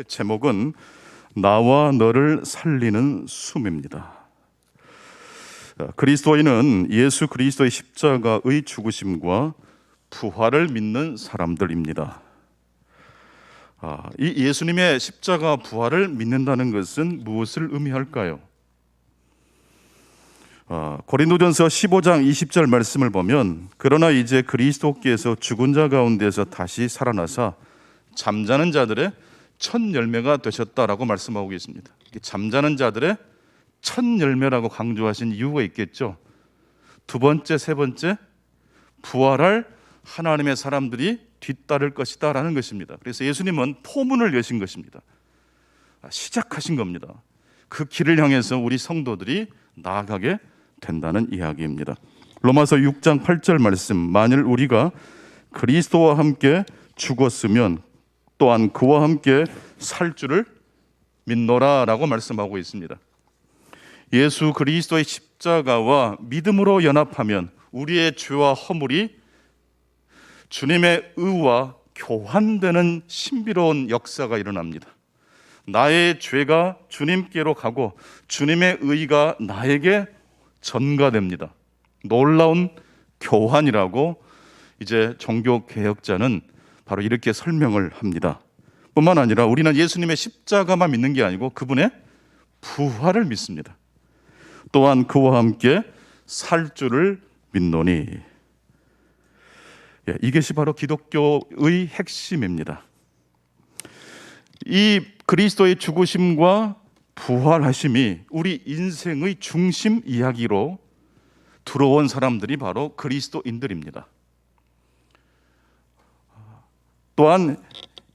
제목은 나와 너를 살리는 숨입니다. 그리스도인은 예수 그리스도의 십자가의 죽으심과 부활을 믿는 사람들입니다. 이 예수님의 십자가 부활을 믿는다는 것은 무엇을 의미할까요? 고린도전서 15장 20절 말씀을 보면 그러나 이제 그리스도께서 죽은 자 가운데서 다시 살아나사 잠자는 자들의 첫 열매가 되셨다라고 말씀하고 계십니다. 잠자는 자들의 첫 열매라고 강조하신 이유가 있겠죠. 두 번째, 세 번째, 부활할 하나님의 사람들이 뒤따를 것이다 라는 것입니다. 그래서 예수님은 포문을 여신 것입니다. 시작하신 겁니다. 그 길을 향해서 우리 성도들이 나아가게 된다는 이야기입니다. 로마서 6장 8절 말씀, 만일 우리가 그리스도와 함께 죽었으면 또한 그와 함께 살 줄을 믿노라 라고 말씀하고 있습니다. 예수 그리스도의 십자가와 믿음으로 연합하면 우리의 죄와 허물이 주님의 의와 교환되는 신비로운 역사가 일어납니다. 나의 죄가 주님께로 가고 주님의 의가 나에게 전가됩니다. 놀라운 교환이라고 이제 종교 개혁자는 바로 이렇게 설명을 합니다. 뿐만 아니라 우리는 예수님의 십자가만 믿는 게 아니고 그분의 부활을 믿습니다. 또한 그와 함께 살 줄을 믿노니. 이것이 바로 기독교의 핵심입니다. 이 그리스도의 죽으심과 부활하심이 우리 인생의 중심 이야기로 들어온 사람들이 바로 그리스도인들입니다. 또한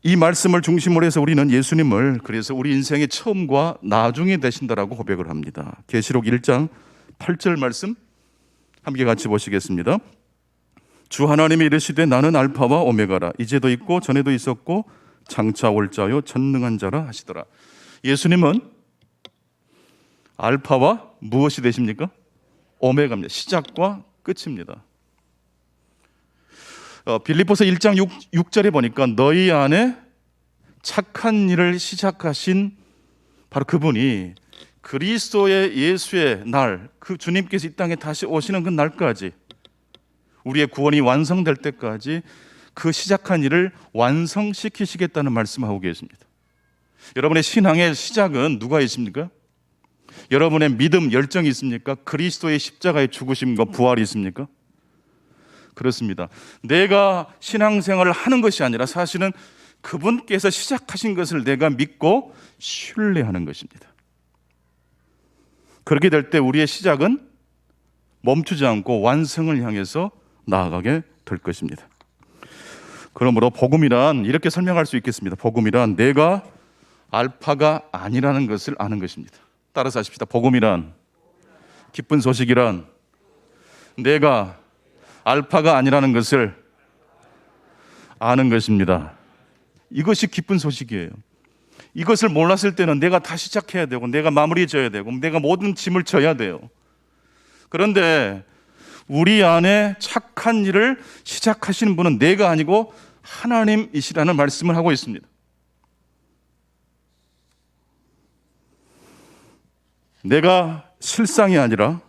이 말씀을 중심으로 해서 우리는 예수님을 그래서 우리 인생의 처음과 나중에 되신다라고 고백을 합니다. 계시록 1장 8절 말씀 함께 같이 보시겠습니다. 주 하나님이 이르시되 나는 알파와 오메가라 이제도 있고 전에도 있었고 장차 올 자요 전능한 자라 하시더라. 예수님은 알파와 무엇이 되십니까? 오메가입니다. 시작과 끝입니다. 빌립보서 1장 6절에 보니까 너희 안에 착한 일을 시작하신 바로 그분이 그리스도의 예수의 날, 그 주님께서 이 땅에 다시 오시는 그 날까지 우리의 구원이 완성될 때까지 그 시작한 일을 완성시키시겠다는 말씀하고 계십니다. 여러분의 신앙의 시작은 누가 있습니까? 여러분의 믿음, 열정이 있습니까? 그리스도의 십자가의 죽으심과 부활이 있습니까? 그렇습니다. 내가 신앙생활을 하는 것이 아니라 사실은 그분께서 시작하신 것을 내가 믿고 신뢰하는 것입니다. 그렇게 될 때 우리의 시작은 멈추지 않고 완성을 향해서 나아가게 될 것입니다. 그러므로 복음이란 이렇게 설명할 수 있겠습니다. 복음이란 내가 알파가 아니라는 것을 아는 것입니다. 따라서 하십시다. 복음이란, 기쁜 소식이란 내가 알파가 아니라는 것을 아는 것입니다. 이것이 기쁜 소식이에요. 이것을 몰랐을 때는 내가 다 시작해야 되고 내가 마무리 져야 되고 내가 모든 짐을 져야 돼요. 그런데 우리 안에 착한 일을 시작하시는 분은 내가 아니고 하나님이시라는 말씀을 하고 있습니다. 내가 실상이 아니라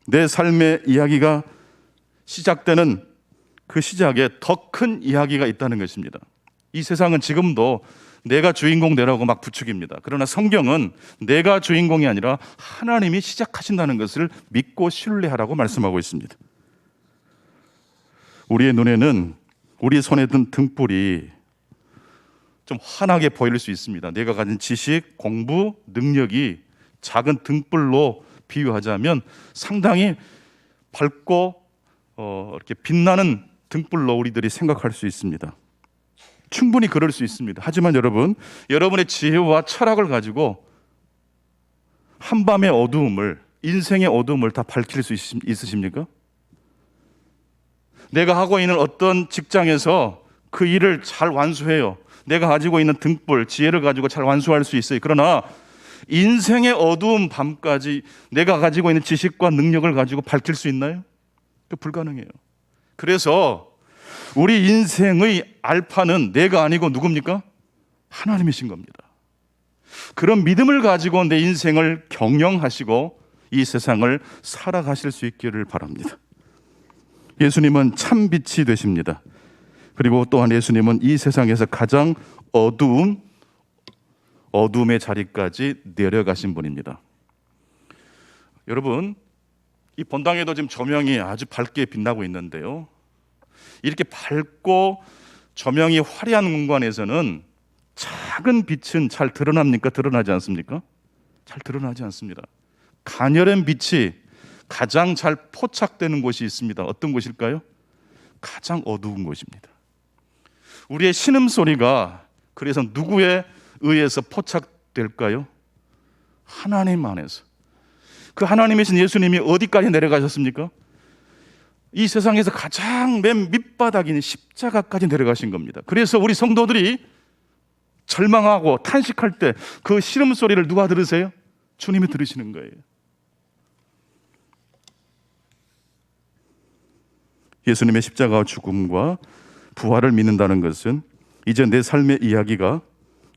내 삶의 이야기가 시작되는 그 시작에 더 큰 이야기가 있다는 것입니다. 이 세상은 지금도 내가 주인공 되라고 막 부추깁니다. 그러나 성경은 내가 주인공이 아니라 하나님이 시작하신다는 것을 믿고 신뢰하라고 말씀하고 있습니다. 우리의 눈에는 우리 손에 든 등불이 좀 환하게 보일 수 있습니다. 내가 가진 지식, 공부, 능력이 작은 등불로 비유하자면 상당히 밝고 이렇게 빛나는 등불로 우리들이 생각할 수 있습니다. 충분히 그럴 수 있습니다. 하지만 여러분, 여러분의 지혜와 철학을 가지고 한밤의 어두움을, 인생의 어두움을 다 밝힐 수 있으십니까? 내가 하고 있는 어떤 직장에서 그 일을 잘 완수해요. 내가 가지고 있는 등불, 지혜를 가지고 잘 완수할 수 있어요. 그러나 인생의 어두운 밤까지 내가 가지고 있는 지식과 능력을 가지고 밝힐 수 있나요? 불가능해요. 그래서 우리 인생의 알파는 내가 아니고 누굽니까? 하나님이신 겁니다. 그런 믿음을 가지고 내 인생을 경영하시고 이 세상을 살아가실 수 있기를 바랍니다. 예수님은 참 빛이 되십니다. 그리고 또한 예수님은 이 세상에서 가장 어두움의 자리까지 내려가신 분입니다. 여러분, 이 본당에도 지금 조명이 아주 밝게 빛나고 있는데요, 이렇게 밝고 조명이 화려한 공간에서는 작은 빛은 잘 드러납니까? 드러나지 않습니까? 잘 드러나지 않습니다. 가녀린 빛이 가장 잘 포착되는 곳이 있습니다. 어떤 곳일까요? 가장 어두운 곳입니다. 우리의 신음소리가 그래서 누구에 의해서 포착될까요? 하나님 안에서. 그 하나님이신 예수님이 어디까지 내려가셨습니까? 이 세상에서 가장 맨 밑바닥인 십자가까지 내려가신 겁니다. 그래서 우리 성도들이 절망하고 탄식할 때 그 신음소리를 누가 들으세요? 주님이 들으시는 거예요. 예수님의 십자가와 죽음과 부활을 믿는다는 것은 이제 내 삶의 이야기가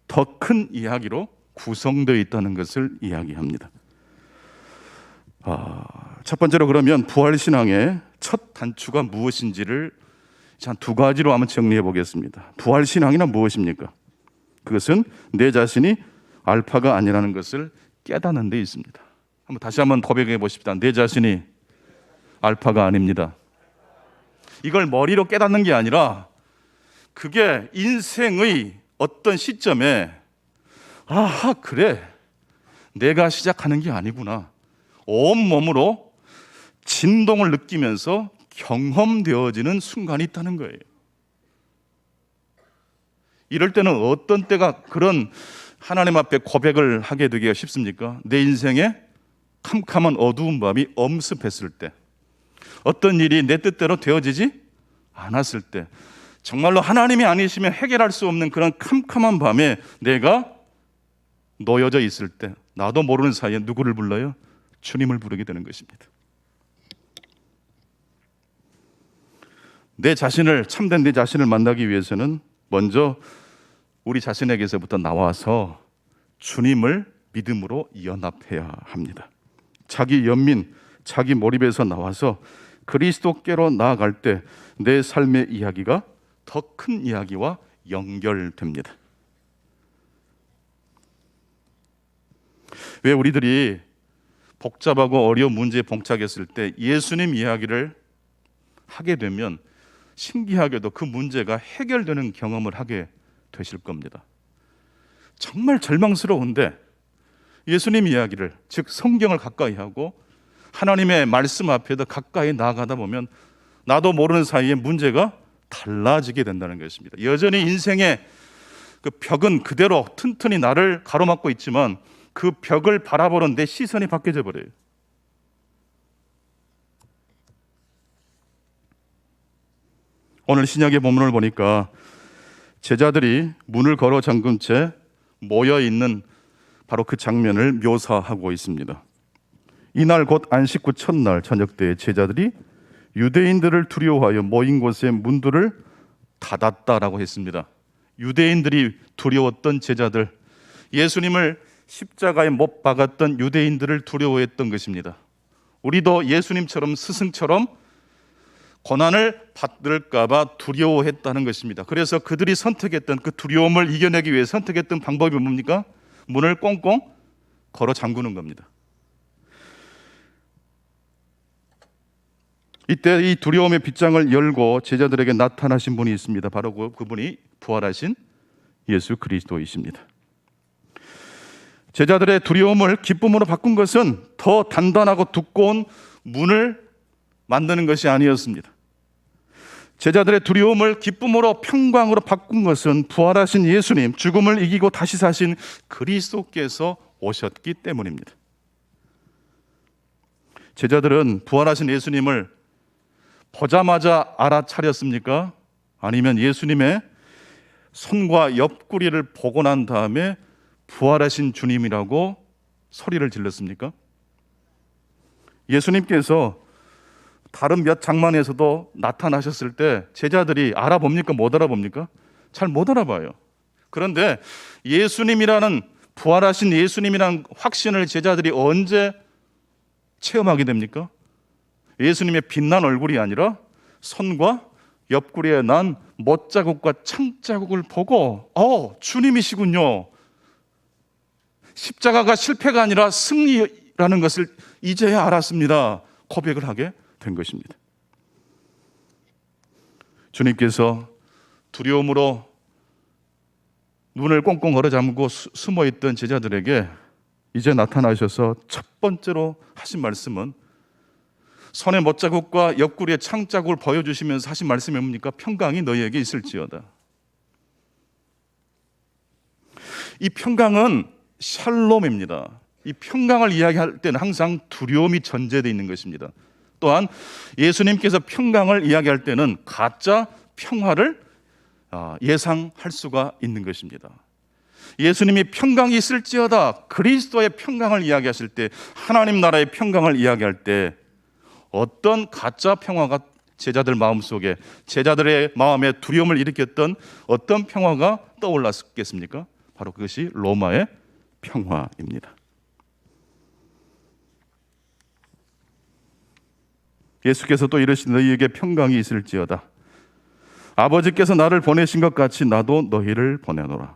더 큰 이야기로 구성되어 있다는 것을 이야기합니다. 첫 번째로 그러면 부활신앙의 첫 단추가 무엇인지를 한 두 가지로 한번 정리해 보겠습니다. 부활신앙이란 무엇입니까? 그것은 내 자신이 알파가 아니라는 것을 깨닫는 데 있습니다. 다시 한번 고백해 보십시다. 내 자신이 알파가 아닙니다. 이걸 머리로 깨닫는 게 아니라 그게 인생의 어떤 시점에 그래, 내가 시작하는 게 아니구나, 온몸으로 진동을 느끼면서 경험되어지는 순간이 있다는 거예요. 이럴 때는 어떤 때가 그런 하나님 앞에 고백을 하게 되기가 쉽습니까? 내 인생에 캄캄한 어두운 밤이 엄습했을 때, 어떤 일이 내 뜻대로 되어지지 않았을 때, 정말로 하나님이 아니시면 해결할 수 없는 그런 캄캄한 밤에 내가 놓여져 있을 때, 나도 모르는 사이에 누구를 불러요? 주님을 부르게 되는 것입니다. 참된 내 자신을 만나기 위해서는 먼저 우리 자신에게서부터 나와서 주님을 믿음으로 연합해야 합니다. 자기 연민, 자기 몰입에서 나와서 그리스도께로 나아갈 때 내 삶의 이야기가 더 큰 이야기와 연결됩니다. 왜 우리들이 복잡하고 어려운 문제에 봉착했을 때 예수님 이야기를 하게 되면 신기하게도 그 문제가 해결되는 경험을 하게 되실 겁니다. 정말 절망스러운데 예수님 이야기를, 즉 성경을 가까이 하고 하나님의 말씀 앞에도 가까이 나아가다 보면 나도 모르는 사이에 문제가 달라지게 된다는 것입니다. 여전히 인생의 그 벽은 그대로 튼튼히 나를 가로막고 있지만 그 벽을 바라보는 내 시선이 바뀌어져 버려요. 오늘 신약의 본문을 보니까 제자들이 문을 걸어 잠근 채 모여 있는 바로 그 장면을 묘사하고 있습니다. 이날 곧 안식 후 첫날 저녁 때 제자들이 유대인들을 두려워하여 모인 곳에 문들을 닫았다라고 했습니다. 유대인들이 두려웠던 제자들, 예수님을 십자가에 못 박았던 유대인들을 두려워했던 것입니다. 우리도 예수님처럼 스승처럼 고난을 받을까 봐 두려워했다는 것입니다. 그래서 그들이 선택했던 그 두려움을 이겨내기 위해 선택했던 방법이 뭡니까? 문을 꽁꽁 걸어 잠그는 겁니다. 이때 이 두려움의 빗장을 열고 제자들에게 나타나신 분이 있습니다. 바로 그분이 부활하신 예수 그리스도이십니다. 제자들의 두려움을 기쁨으로 바꾼 것은 더 단단하고 두꺼운 문을 만드는 것이 아니었습니다. 제자들의 두려움을 기쁨으로 평강으로 바꾼 것은 부활하신 예수님, 죽음을 이기고 다시 사신 그리스도께서 오셨기 때문입니다. 제자들은 부활하신 예수님을 보자마자 알아차렸습니까? 아니면 예수님의 손과 옆구리를 보고 난 다음에 부활하신 주님이라고 소리를 질렀습니까? 예수님께서 다른 몇 장면에서도 나타나셨을 때 제자들이 알아봅니까? 못 알아봅니까? 잘 못 알아봐요. 그런데 예수님이라는 부활하신 예수님이라는 확신을 제자들이 언제 체험하게 됩니까? 예수님의 빛난 얼굴이 아니라 손과 옆구리에 난 못자국과 창자국을 보고 주님이시군요. 십자가가 실패가 아니라 승리라는 것을 이제야 알았습니다. 고백을 하게 된 것입니다. 주님께서 두려움으로 눈을 꽁꽁 걸어잠그고 숨어있던 제자들에게 이제 나타나셔서 첫 번째로 하신 말씀은 손의 못자국과 옆구리의 창자국을 보여주시면서 하신 말씀이 뭡니까? 평강이 너희에게 있을지어다. 이 평강은 샬롬입니다. 이 평강을 이야기할 때는 항상 두려움이 전제되어 있는 것입니다. 또한 예수님께서 평강을 이야기할 때는 가짜 평화를 예상할 수가 있는 것입니다. 예수님이 평강이 있을지어다, 그리스도의 평강을 이야기하실 때, 하나님 나라의 평강을 이야기할 때 어떤 가짜 평화가 제자들 마음속에, 제자들의 마음에 두려움을 일으켰던 어떤 평화가 떠올랐겠습니까? 바로 그것이 로마의 평화입니다. 예수께서 또 이르시되 너희에게 평강이 있을지어다. 아버지께서 나를 보내신 것 같이 나도 너희를 보내노라.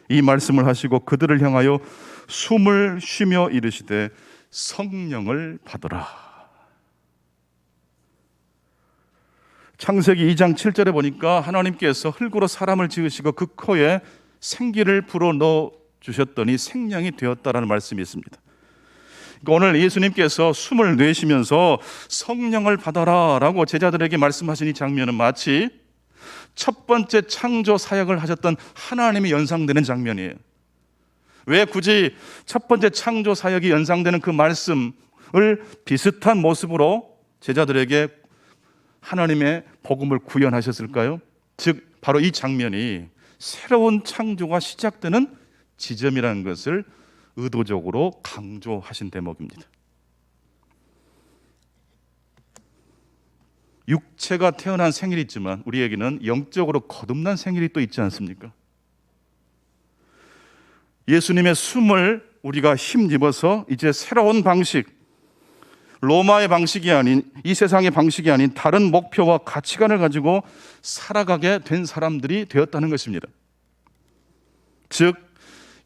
이 말씀을 하시고 그들을 향하여 숨을 쉬며 이르시되 성령을 받으라. 창세기 2장 7절에 보니까 하나님께서 흙으로 사람을 지으시고 그 코에 생기를 불어넣어 주셨더니 생명이 되었다라는 말씀이 있습니다. 오늘 예수님께서 숨을 내쉬면서 성령을 받아라 라고 제자들에게 말씀하신 이 장면은 마치 첫 번째 창조 사역을 하셨던 하나님이 연상되는 장면이에요. 왜 굳이 첫 번째 창조 사역이 연상되는 그 말씀을 비슷한 모습으로 제자들에게 하나님의 복음을 구현하셨을까요? 즉 바로 이 장면이 새로운 창조가 시작되는 지점이라는 것을 의도적으로 강조하신 대목입니다. 육체가 태어난 생일이 있지만 우리에게는 영적으로 거듭난 생일이 또 있지 않습니까? 예수님의 숨을 우리가 힘입어서 이제 새로운 방식, 로마의 방식이 아닌, 이 세상의 방식이 아닌 다른 목표와 가치관을 가지고 살아가게 된 사람들이 되었다는 것입니다. 즉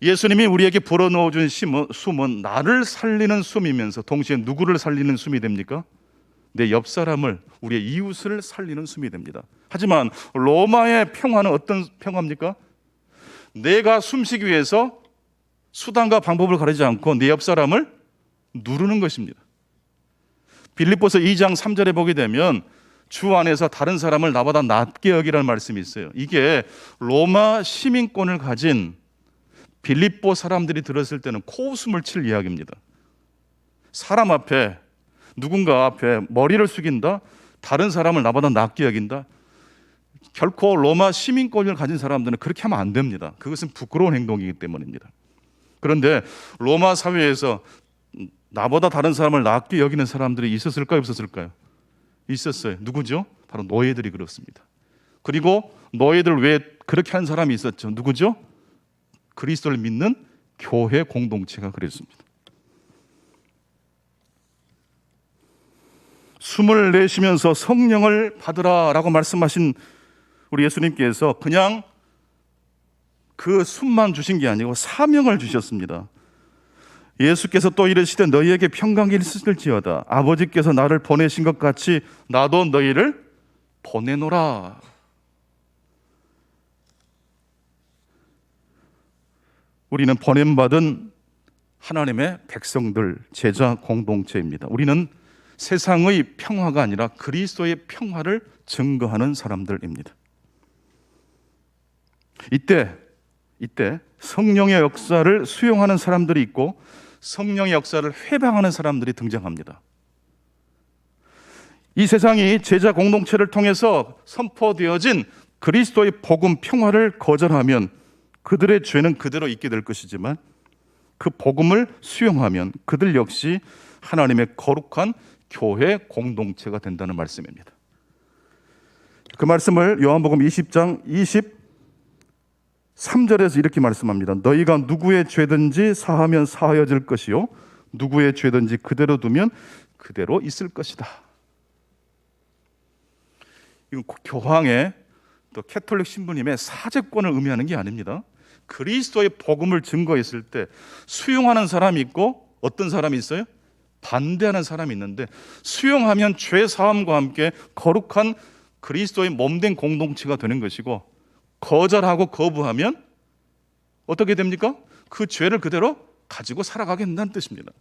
예수님이 우리에게 불어넣어 준 숨은 나를 살리는 숨이면서 동시에 누구를 살리는 숨이 됩니까? 내 옆 사람을, 우리의 이웃을 살리는 숨이 됩니다. 하지만 로마의 평화는 어떤 평화입니까? 내가 숨쉬기 위해서 수단과 방법을 가리지 않고 내 옆 사람을 누르는 것입니다. 빌립보서 2장 3절에 보게 되면 주 안에서 다른 사람을 나보다 낫게 여기라는 말씀이 있어요. 이게 로마 시민권을 가진 빌립보 사람들이 들었을 때는 코웃음을 칠 이야기입니다. 사람 앞에, 누군가 앞에 머리를 숙인다, 다른 사람을 나보다 낫게 여긴다. 결코 로마 시민권을 가진 사람들은 그렇게 하면 안 됩니다. 그것은 부끄러운 행동이기 때문입니다. 그런데 로마 사회에서 나보다 다른 사람을 낫게 여기는 사람들이 있었을까요? 없었을까요? 있었어요. 누구죠? 바로 노예들이 그렇습니다. 그리고 노예들 외에 그렇게 하는 사람이 있었죠. 누구죠? 그리스도를 믿는 교회 공동체가 그랬습니다. 숨을 내쉬면서 성령을 받으라라고 말씀하신 우리 예수님께서 그냥 그 숨만 주신 게 아니고 사명을 주셨습니다. 예수께서 또 이르시되 너희에게 평강이 있을지어다. 아버지께서 나를 보내신 것 같이 나도 너희를 보내노라. 우리는 보냄받은 하나님의 백성들, 제자 공동체입니다. 우리는 세상의 평화가 아니라 그리스도의 평화를 증거하는 사람들입니다. 이때 성령의 역사를 수용하는 사람들이 있고 성령의 역사를 회방하는 사람들이 등장합니다. 이 세상이 제자 공동체를 통해서 선포되어진 그리스도의 복음 평화를 거절하면 그들의 죄는 그대로 있게 될 것이지만 그 복음을 수용하면 그들 역시 하나님의 거룩한 교회 공동체가 된다는 말씀입니다. 그 말씀을 요한복음 20장 3절에서 이렇게 말씀합니다. 너희가 누구의 죄든지 사하면 사하여질 것이요 누구의 죄든지 그대로 두면 그대로 있을 것이다. 이건 교황의 또 캐톨릭 신부님의 사제권을 의미하는 게 아닙니다. 그리스도의 복음을 증거했을 때 수용하는 사람이 있고 어떤 사람이 있어요? 반대하는 사람이 있는데 수용하면 죄 사함과 함께 거룩한 그리스도의 몸된 공동체가 되는 것이고 거절하고 거부하면 어떻게 됩니까? 그 죄를 그대로 가지고 살아가게 된다는 뜻입니다.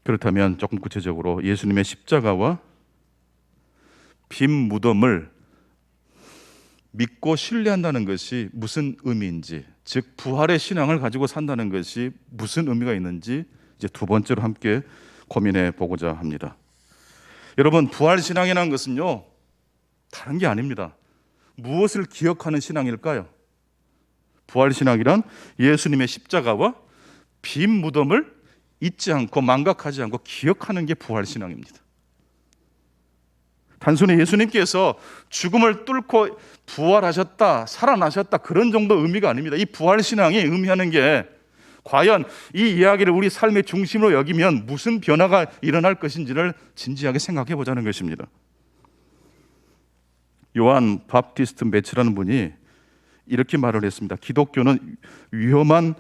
그렇다면 조금 구체적으로 예수님의 십자가와 빈 무덤을 믿고 신뢰한다는 것이 무슨 의미인지, 즉 부활의 신앙을 가지고 산다는 것이 무슨 의미가 있는지 이제 두 번째로 함께 고민해 보고자 합니다. 여러분, 부활 신앙이라는 것은요 다른 게 아닙니다. 무엇을 기억하는 신앙일까요? 부활 신앙이란 예수님의 십자가와 빈 무덤을 잊지 않고 망각하지 않고 기억하는 게 부활 신앙입니다. 단순히 예수님께서 죽음을 뚫고 부활하셨다, 살아나셨다 그런 정도 의미가 아닙니다. 이 부활 신앙이 의미하는 게 과연 이 이야기를 우리 삶의 중심으로 여기면 무슨 변화가 일어날 것인지를 진지하게 생각해 보자는 것입니다. 요한 바프티스트 매치라는 분이 이렇게 말을 했습니다. 기독교는 위험한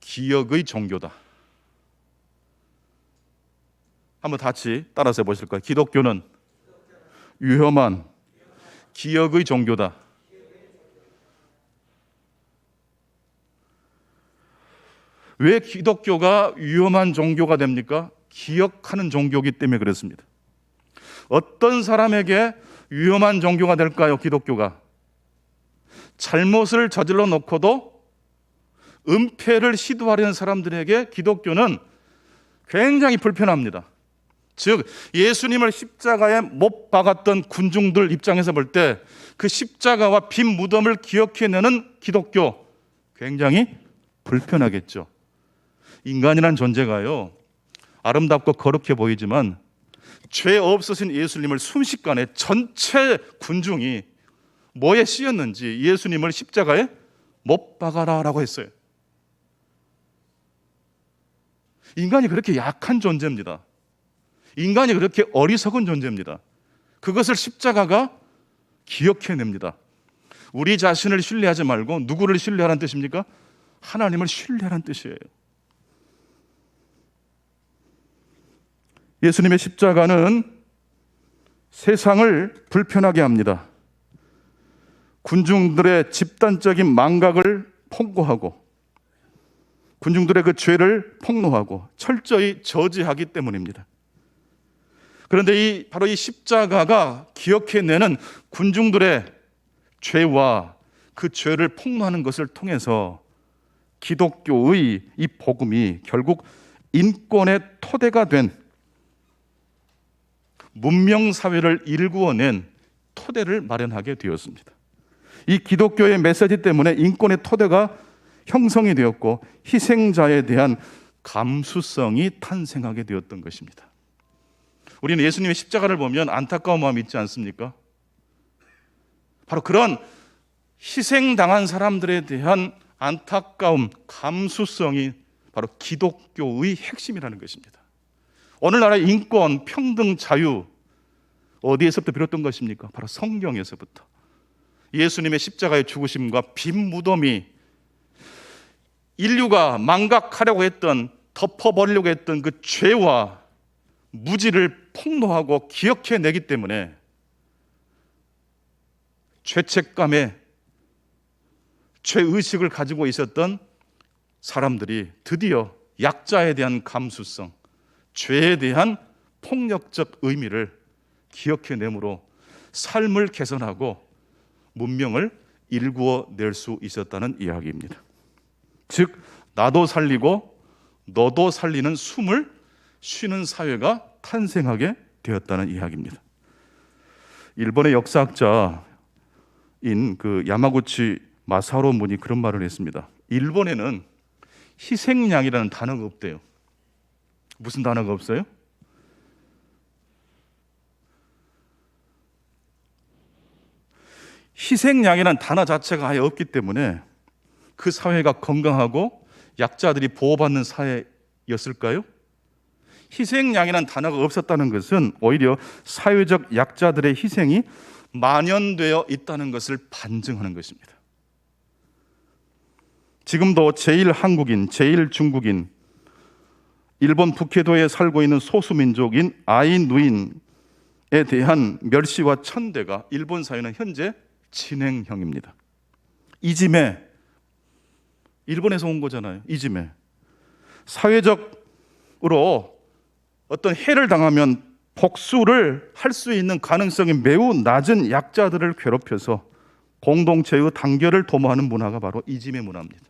기억의 종교다. 한번 같이 따라서 해보실까요? 기독교는 위험한 기억의 종교다. 왜 기독교가 위험한 종교가 됩니까? 기억하는 종교이기 때문에 그렇습니다. 어떤 사람에게 위험한 종교가 될까요? 기독교가 잘못을 저질러 놓고도 은폐를 시도하려는 사람들에게 기독교는 굉장히 불편합니다. 즉 예수님을 십자가에 못 박았던 군중들 입장에서 볼 때 그 십자가와 빈 무덤을 기억해내는 기독교 굉장히 불편하겠죠. 인간이란 존재가요 아름답고 거룩해 보이지만 죄 없으신 예수님을 순식간에 전체 군중이 뭐에 씌었는지 예수님을 십자가에 못 박아라라고 했어요. 인간이 그렇게 약한 존재입니다. 인간이 그렇게 어리석은 존재입니다. 그것을 십자가가 기억해냅니다. 우리 자신을 신뢰하지 말고 누구를 신뢰하라는 뜻입니까? 하나님을 신뢰하라는 뜻이에요. 예수님의 십자가는 세상을 불편하게 합니다. 군중들의 집단적인 망각을 폭로하고 군중들의 그 죄를 폭로하고 철저히 저지하기 때문입니다. 그런데 바로 이 십자가가 기억해내는 군중들의 죄와 그 죄를 폭로하는 것을 통해서 기독교의 이 복음이 결국 인권의 토대가 된 문명사회를 일구어낸 토대를 마련하게 되었습니다. 이 기독교의 메시지 때문에 인권의 토대가 형성이 되었고 희생자에 대한 감수성이 탄생하게 되었던 것입니다. 우리는 예수님의 십자가를 보면 안타까운 마음이 있지 않습니까? 바로 그런 희생당한 사람들에 대한 안타까움, 감수성이 바로 기독교의 핵심이라는 것입니다. 오늘날의 인권, 평등, 자유 어디에서부터 비롯된 것입니까? 바로 성경에서부터. 예수님의 십자가의 죽으심과 빈 무덤이 인류가 망각하려고 했던, 덮어버리려고 했던 그 죄와 무지를 폭로하고 기억해내기 때문에 죄책감에 죄의식을 가지고 있었던 사람들이 드디어 약자에 대한 감수성, 죄에 대한 폭력적 의미를 기억해내므로 삶을 개선하고 문명을 일구어 낼 수 있었다는 이야기입니다. 즉 나도 살리고 너도 살리는 숨을 쉬는 사회가 탄생하게 되었다는 이야기입니다. 일본의 역사학자인 그 야마구치 마사로 문이 그런 말을 했습니다. 일본에는 희생양이라는 단어가 없대요. 무슨 단어가 없어요? 희생양이라는 단어 자체가 아예 없기 때문에 그 사회가 건강하고 약자들이 보호받는 사회였을까요? 희생양이라는 단어가 없었다는 것은 오히려 사회적 약자들의 희생이 만연되어 있다는 것을 반증하는 것입니다. 지금도 제1한국인, 제1중국인, 일본 북해도에 살고 있는 소수민족인 아이누인에 대한 멸시와 천대가 일본 사회는 현재 진행형입니다. 이지메, 일본에서 온 거잖아요. 이지메. 사회적으로 어떤 해를 당하면 복수를 할 수 있는 가능성이 매우 낮은 약자들을 괴롭혀서 공동체의 단결을 도모하는 문화가 바로 이지메 문화입니다.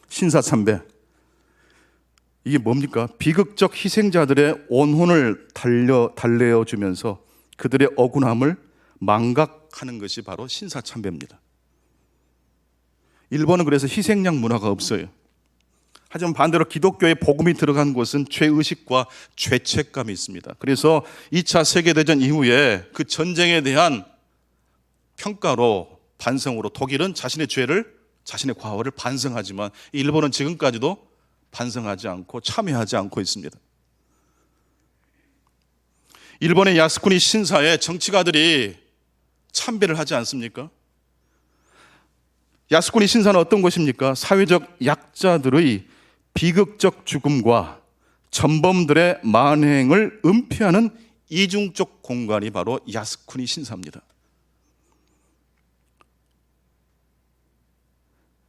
신사참배, 이게 뭡니까? 비극적 희생자들의 온혼을 달래어주면서 그들의 억울함을 망각하는 것이 바로 신사참배입니다. 일본은 그래서 희생양 문화가 없어요. 하지만 반대로 기독교의 복음이 들어간 곳은 죄의식과 죄책감이 있습니다. 그래서 2차 세계대전 이후에 그 전쟁에 대한 평가로, 반성으로 독일은 자신의 죄를, 자신의 과오를 반성하지만 일본은 지금까지도 반성하지 않고 참여하지 않고 있습니다. 일본의 야스쿠니 신사에 정치가들이 참배를 하지 않습니까? 야스쿠니 신사는 어떤 곳입니까? 사회적 약자들의 비극적 죽음과 전범들의 만행을 은폐하는 이중적 공간이 바로 야스쿠니 신사입니다.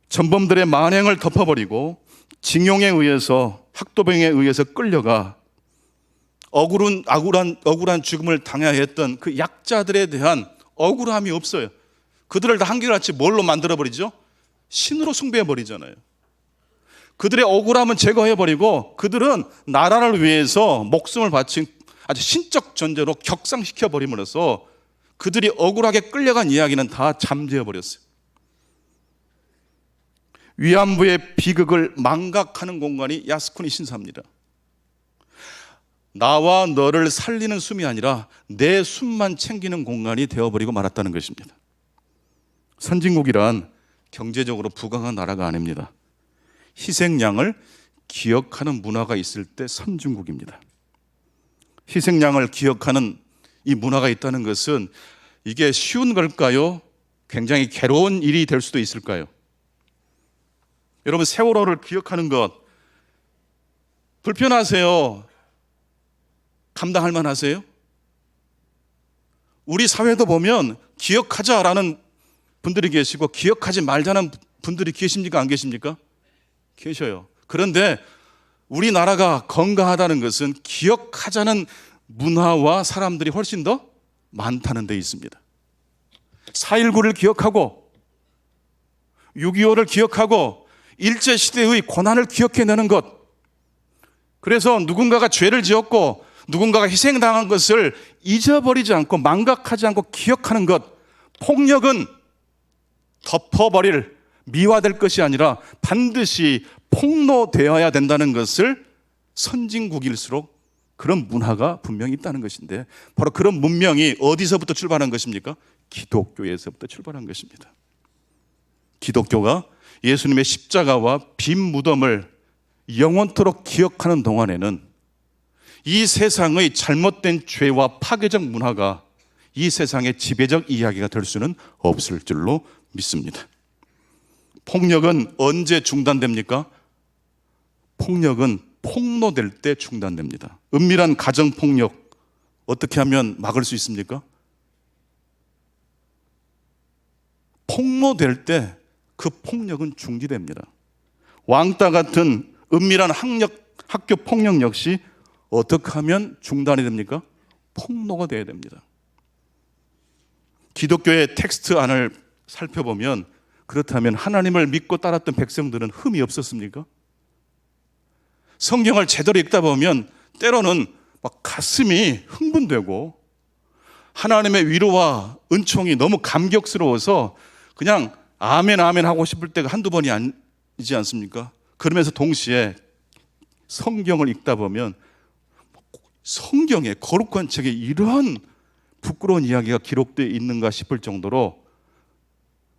전범들의 만행을 덮어버리고 징용에 의해서, 학도병에 의해서 끌려가 억울한 죽음을 당해야 했던 그 약자들에 대한 억울함이 없어요. 그들을 다 한결같이 뭘로 만들어버리죠? 신으로 숭배해버리잖아요. 그들의 억울함은 제거해버리고 그들은 나라를 위해서 목숨을 바친 아주 신적 존재로 격상시켜버림으로써 그들이 억울하게 끌려간 이야기는 다 잠재워버렸어요. 위안부의 비극을 망각하는 공간이 야스쿠니 신사입니다. 나와 너를 살리는 숨이 아니라 내 숨만 챙기는 공간이 되어버리고 말았다는 것입니다. 선진국이란 경제적으로 부강한 나라가 아닙니다. 희생양을 기억하는 문화가 있을 때 선진국입니다. 희생양을 기억하는 이 문화가 있다는 것은 이게 쉬운 걸까요? 굉장히 괴로운 일이 될 수도 있을까요? 여러분, 세월호를 기억하는 것 불편하세요? 감당할 만하세요? 우리 사회도 보면 기억하자라는 분들이 계시고 기억하지 말자는 분들이 계십니까? 안 계십니까? 계셔요. 그런데 우리나라가 건강하다는 것은 기억하자는 문화와 사람들이 훨씬 더 많다는 데 있습니다. 4.19를 기억하고 6.25를 기억하고 일제시대의 고난을 기억해내는 것, 그래서 누군가가 죄를 지었고 누군가가 희생당한 것을 잊어버리지 않고 망각하지 않고 기억하는 것, 폭력은 덮어버릴, 미화될 것이 아니라 반드시 폭로되어야 된다는 것을 선진국일수록 그런 문화가 분명히 있다는 것인데, 바로 그런 문명이 어디서부터 출발한 것입니까? 기독교에서부터 출발한 것입니다. 기독교가 예수님의 십자가와 빈 무덤을 영원토록 기억하는 동안에는 이 세상의 잘못된 죄와 파괴적 문화가 이 세상의 지배적 이야기가 될 수는 없을 줄로 믿습니다. 폭력은 언제 중단됩니까? 폭력은 폭로될 때 중단됩니다. 은밀한 가정폭력 어떻게 하면 막을 수 있습니까? 폭로될 때 그 폭력은 중지됩니다. 왕따 같은 은밀한 학교 폭력 역시 어떻게 하면 중단이 됩니까? 폭로가 돼야 됩니다. 기독교의 텍스트 안을 살펴보면, 그렇다면 하나님을 믿고 따랐던 백성들은 흠이 없었습니까? 성경을 제대로 읽다 보면 때로는 막 가슴이 흥분되고 하나님의 위로와 은총이 너무 감격스러워서 그냥 아멘 아멘 하고 싶을 때가 한두 번이 아니지 않습니까? 그러면서 동시에 성경을 읽다 보면 성경의 거룩한 책에 이런 부끄러운 이야기가 기록되어 있는가 싶을 정도로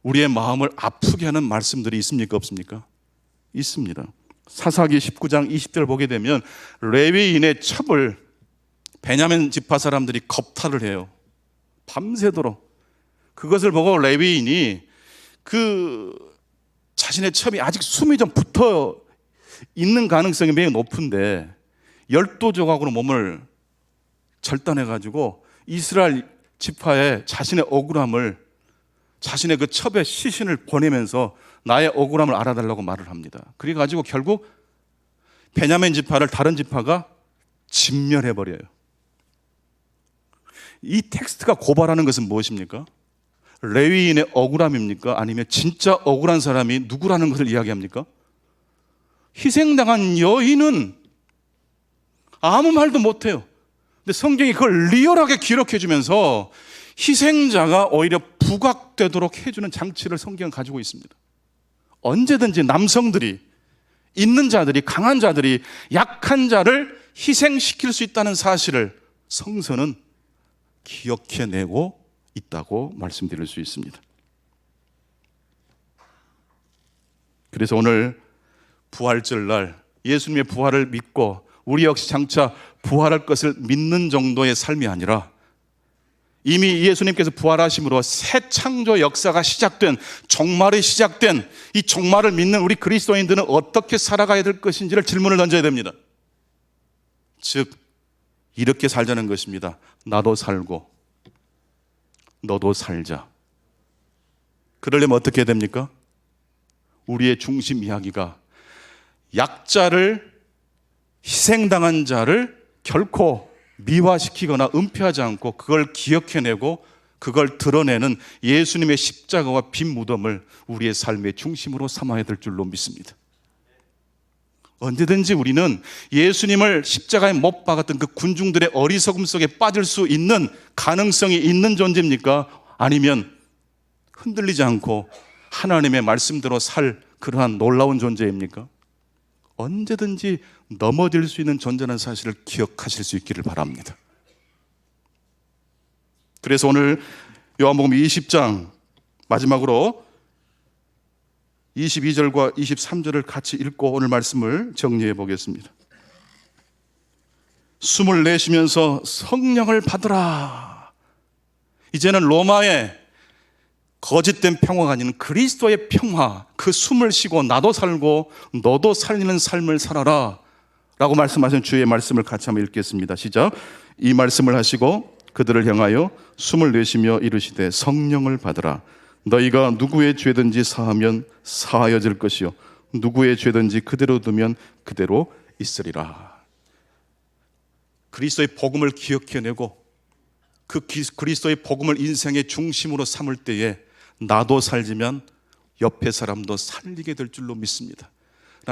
우리의 마음을 아프게 하는 말씀들이 있습니까? 없습니까? 있습니다. 사사기 19장 20절 보게 되면 레위인의 첩을 베냐민 지파 사람들이 겁탈을 해요. 밤새도록. 그것을 보고 레위인이 자신의 첩이 아직 숨이 좀 붙어 있는 가능성이 매우 높은데 12조각으로 몸을 절단해가지고 이스라엘 지파에 자신의 억울함을, 자신의 그 첩의 시신을 보내면서 나의 억울함을 알아달라고 말을 합니다. 그래가지고 결국 베냐민 지파를 다른 지파가 진멸해버려요. 이 텍스트가 고발하는 것은 무엇입니까? 레위인의 억울함입니까? 아니면 진짜 억울한 사람이 누구라는 것을 이야기합니까? 희생당한 여인은 아무 말도 못해요. 근데 성경이 그걸 리얼하게 기록해 주면서 희생자가 오히려 부각되도록 해주는 장치를 성경은 가지고 있습니다. 언제든지 남성들이, 있는 자들이, 강한 자들이 약한 자를 희생시킬 수 있다는 사실을 성서는 기억해내고 있다고 말씀드릴 수 있습니다. 그래서 오늘 부활절날 예수님의 부활을 믿고 우리 역시 장차 부활할 것을 믿는 정도의 삶이 아니라 이미 예수님께서 부활하심으로 새 창조 역사가 시작된, 종말이 시작된 이 종말을 믿는 우리 그리스도인들은 어떻게 살아가야 될 것인지를 질문을 던져야 됩니다. 즉 이렇게 살자는 것입니다. 나도 살고 너도 살자. 그러려면 어떻게 해야 됩니까? 우리의 중심 이야기가 약자를, 희생당한 자를 결코 미화시키거나 은폐하지 않고 그걸 기억해내고 그걸 드러내는 예수님의 십자가와 빈 무덤을 우리의 삶의 중심으로 삼아야 될 줄로 믿습니다. 언제든지 우리는 예수님을 십자가에 못 박았던 그 군중들의 어리석음 속에 빠질 수 있는 가능성이 있는 존재입니까? 아니면 흔들리지 않고 하나님의 말씀대로 살 그러한 놀라운 존재입니까? 언제든지 넘어질 수 있는 존재라는 사실을 기억하실 수 있기를 바랍니다. 그래서 오늘 요한복음 20장 마지막으로 22절과 23절을 같이 읽고 오늘 말씀을 정리해 보겠습니다. 숨을 내쉬면서 성령을 받으라. 이제는 로마의 거짓된 평화가 아닌 그리스도의 평화, 그 숨을 쉬고 나도 살고 너도 살리는 삶을 살아라 라고 말씀하신 주의 말씀을 같이 한번 읽겠습니다. 시작. 이 말씀을 하시고 그들을 향하여 숨을 내쉬며 이르시되 성령을 받으라. 너희가 누구의 죄든지 사하면 사하여질 것이요 누구의 죄든지 그대로 두면 그대로 있으리라. 그리스도의 복음을 기억해내고 그 그리스도의 복음을 인생의 중심으로 삼을 때에 나도 살지만 옆에 사람도 살리게 될 줄로 믿습니다.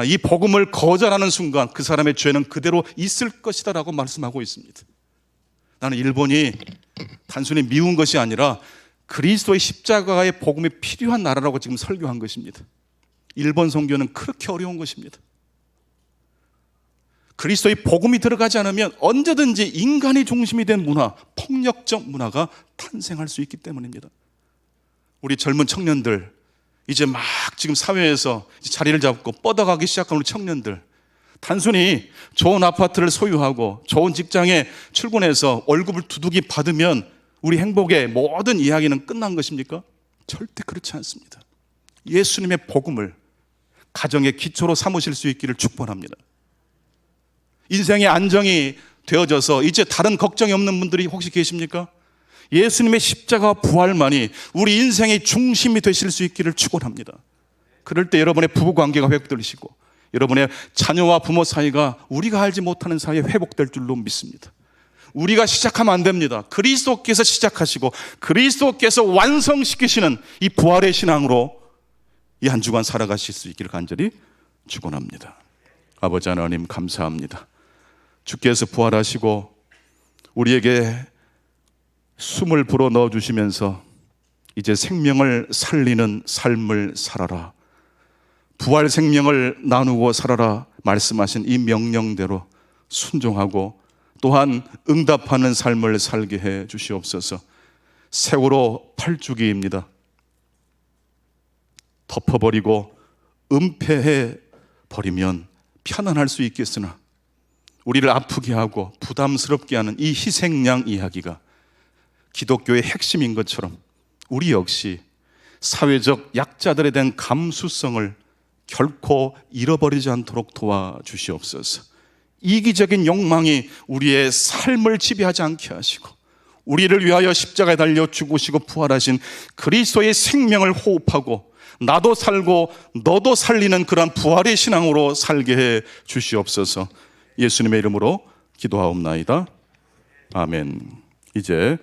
이 복음을 거절하는 순간 그 사람의 죄는 그대로 있을 것이다 라고 말씀하고 있습니다. 나는 일본이 단순히 미운 것이 아니라 그리스도의 십자가의 복음이 필요한 나라라고 지금 설교한 것입니다. 일본 선교는 그렇게 어려운 것입니다. 그리스도의 복음이 들어가지 않으면 언제든지 인간이 중심이 된 문화, 폭력적 문화가 탄생할 수 있기 때문입니다. 우리 젊은 청년들, 이제 막 지금 사회에서 자리를 잡고 뻗어가기 시작한 우리 청년들, 단순히 좋은 아파트를 소유하고 좋은 직장에 출근해서 월급을 두둑이 받으면 우리 행복의 모든 이야기는 끝난 것입니까? 절대 그렇지 않습니다. 예수님의 복음을 가정의 기초로 삼으실 수 있기를 축복합니다. 인생의 안정이 되어져서 이제 다른 걱정이 없는 분들이 혹시 계십니까? 예수님의 십자가와 부활만이 우리 인생의 중심이 되실 수 있기를 축원합니다. 그럴 때 여러분의 부부관계가 회복되시고 여러분의 자녀와 부모 사이가 우리가 알지 못하는 사이에 회복될 줄로 믿습니다. 우리가 시작하면 안 됩니다. 그리스도께서 시작하시고 그리스도께서 완성시키시는 이 부활의 신앙으로 이 한 주간 살아가실 수 있기를 간절히 축원합니다. 아버지 하나님 감사합니다. 주께서 부활하시고 우리에게 숨을 불어 넣어주시면서 이제 생명을 살리는 삶을 살아라, 부활 생명을 나누고 살아라 말씀하신 이 명령대로 순종하고 또한 응답하는 삶을 살게 해 주시옵소서. 세월호 8주기입니다. 덮어버리고 은폐해 버리면 편안할 수 있겠으나 우리를 아프게 하고 부담스럽게 하는 이 희생양 이야기가 기독교의 핵심인 것처럼 우리 역시 사회적 약자들에 대한 감수성을 결코 잃어버리지 않도록 도와주시옵소서. 이기적인 욕망이 우리의 삶을 지배하지 않게 하시고 우리를 위하여 십자가에 달려 죽으시고 부활하신 그리스도의 생명을 호흡하고 나도 살고 너도 살리는 그런 부활의 신앙으로 살게 해 주시옵소서. 예수님의 이름으로 기도하옵나이다. 아멘. 이제